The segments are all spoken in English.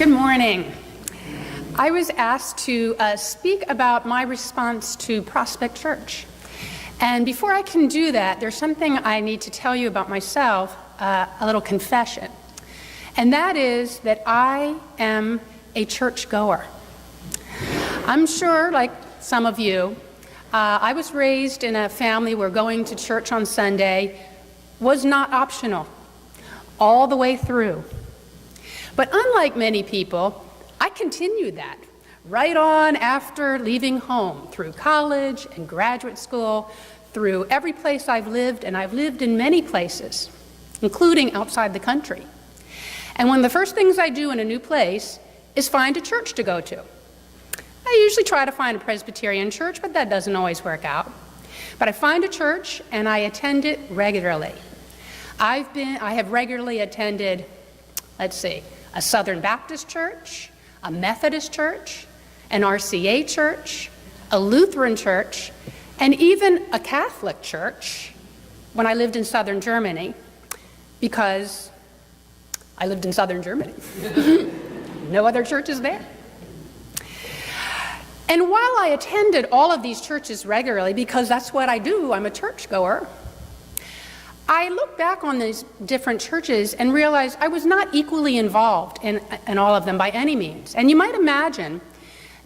Good morning. I was asked to speak about my response to Prospect Church. And before I can do that, there's something I need to tell you about myself, a little confession. And that is that I am a churchgoer. I'm sure, like some of you, I was raised in a family where going to church on Sunday was not optional all the way through. But unlike many people, I continued that right on after leaving home, through college and graduate school, through every place I've lived, and I've lived in many places, including outside the country. And one of the first things I do in a new place is find a church to go to. I usually try to find a Presbyterian church, but that doesn't always work out. But I find a church and I attend it regularly. I have regularly attended, a Southern Baptist church, a Methodist church, an RCA church, a Lutheran church, and even a Catholic church when I lived in southern Germany, because I lived in southern Germany. No other churches there. And while I attended all of these churches regularly, because that's what I do, I'm a churchgoer, I look back on these different churches and realize I was not equally involved in all of them by any means. And you might imagine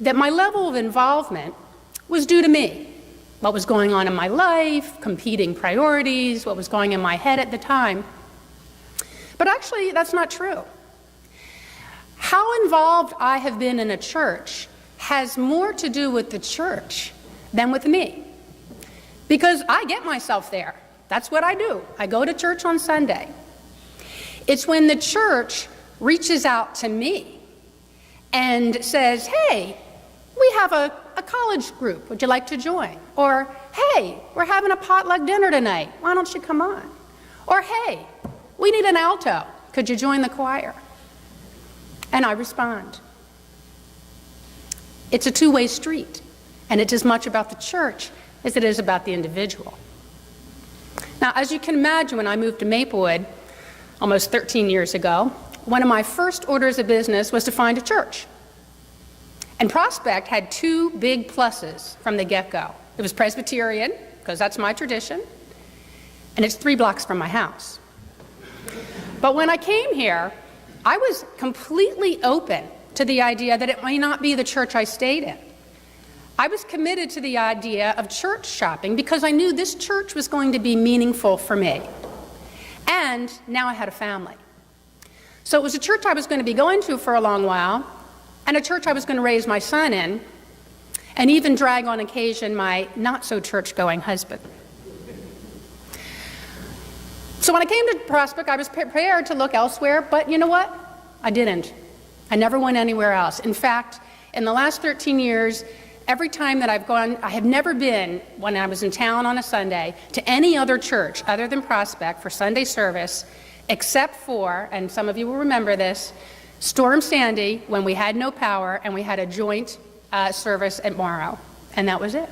that my level of involvement was due to me. What was going on in my life, competing priorities, what was going in my head at the time. But actually, that's not true. How involved I have been in a church has more to do with the church than with me. Because I get myself there. That's what I do. I go to church on Sunday. It's when the church reaches out to me and says, hey, we have a college group. Would you like to join? Or, hey, we're having a potluck dinner tonight. Why don't you come on? Or, hey, we need an alto. Could you join the choir? And I respond. It's a two-way street, and it's as much about the church as it is about the individual. Now, as you can imagine, when I moved to Maplewood almost 13 years ago, one of my first orders of business was to find a church. And Prospect had two big pluses from the get-go. It was Presbyterian, because that's my tradition, and it's 3 blocks from my house. But when I came here, I was completely open to the idea that it might not be the church I stayed in. I was committed to the idea of church shopping because I knew this church was going to be meaningful for me. And now I had a family. So it was a church I was going to be going to for a long while, and a church I was going to raise my son in, and even drag on occasion my not-so-church-going husband. So when I came to Prospect, I was prepared to look elsewhere, but you know what? I didn't. I never went anywhere else. In fact, in the last 13 years, every time that I've gone, I have never been, when I was in town on a Sunday, to any other church other than Prospect for Sunday service, except for, and some of you will remember this, Storm Sandy, when we had no power and we had a joint service at Morrow, and that was it.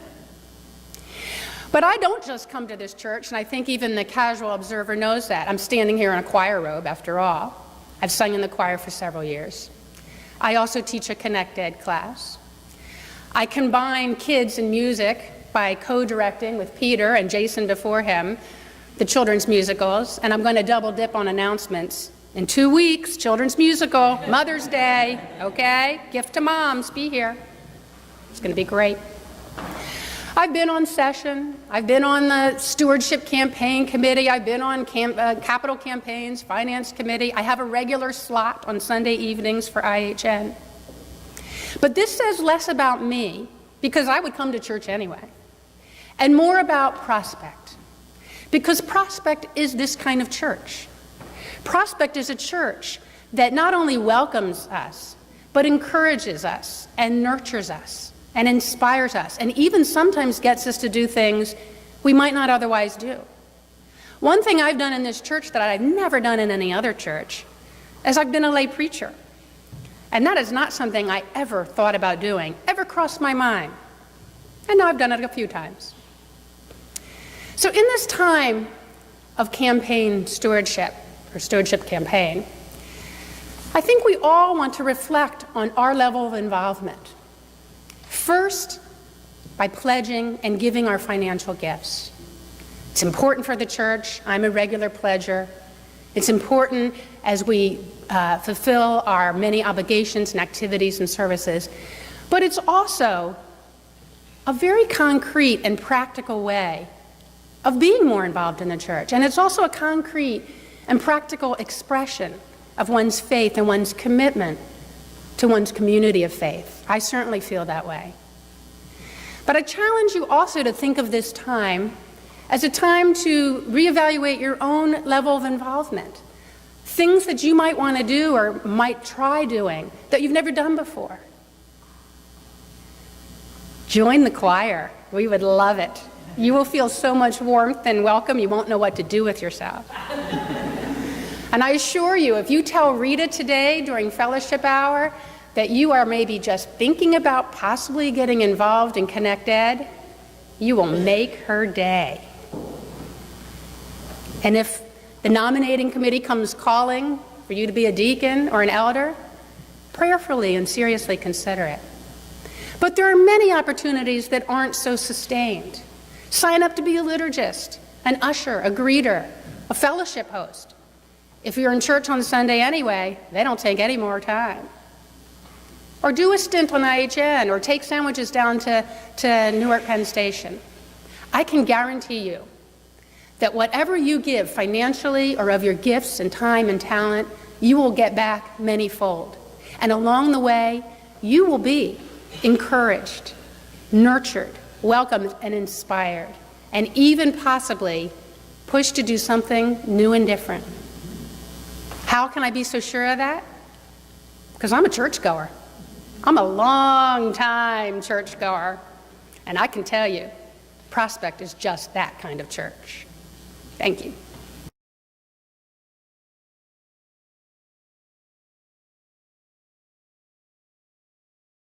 But I don't just come to this church, and I think even the casual observer knows that. I'm standing here in a choir robe, after all. I've sung in the choir for several years. I also teach a Connect Ed class. I combine kids and music by co-directing with Peter and Jason before him, the children's musicals, and I'm going to double dip on announcements. In 2 weeks, children's musical, Mother's Day, okay? Gift to moms, be here. It's going to be great. I've been on session. I've been on the Stewardship Campaign Committee. I've been on Capital Campaigns, Finance Committee. I have a regular slot on Sunday evenings for IHN. But this says less about me, because I would come to church anyway, and more about Prospect, because Prospect is this kind of church. Prospect is a church that not only welcomes us, but encourages us and nurtures us and inspires us, and even sometimes gets us to do things we might not otherwise do. One thing I've done in this church that I've never done in any other church is I've been a lay preacher. And that is not something I ever thought about doing, ever crossed my mind. And now I've done it a few times. So in this time of campaign stewardship, or stewardship campaign, I think we all want to reflect on our level of involvement. First, by pledging and giving our financial gifts. It's important for the church. I'm a regular pledger. It's important as we fulfill our many obligations and activities and services. But it's also a very concrete and practical way of being more involved in the church. And it's also a concrete and practical expression of one's faith and one's commitment to one's community of faith. I certainly feel that way. But I challenge you also to think of this time as a time to reevaluate your own level of involvement. Things that you might want to do or might try doing that you've never done before. Join the choir. We would love it. You will feel so much warmth and welcome, you won't know what to do with yourself. And I assure you, if you tell Rita today during fellowship hour that you are maybe just thinking about possibly getting involved in Connect Ed, you will make her day. And if the nominating committee comes calling for you to be a deacon or an elder, prayerfully and seriously consider it. But there are many opportunities that aren't so sustained. Sign up to be a liturgist, an usher, a greeter, a fellowship host. If you're in church on Sunday anyway, they don't take any more time. Or do a stint on IHN, or take sandwiches down to Newark Penn Station. I can guarantee you that whatever you give financially or of your gifts and time and talent, you will get back manyfold. And along the way, you will be encouraged, nurtured, welcomed, and inspired, and even possibly pushed to do something new and different. How can I be so sure of that? Because I'm a churchgoer. I'm a long-time churchgoer, and I can tell you, Prospect is just that kind of church. Thank you.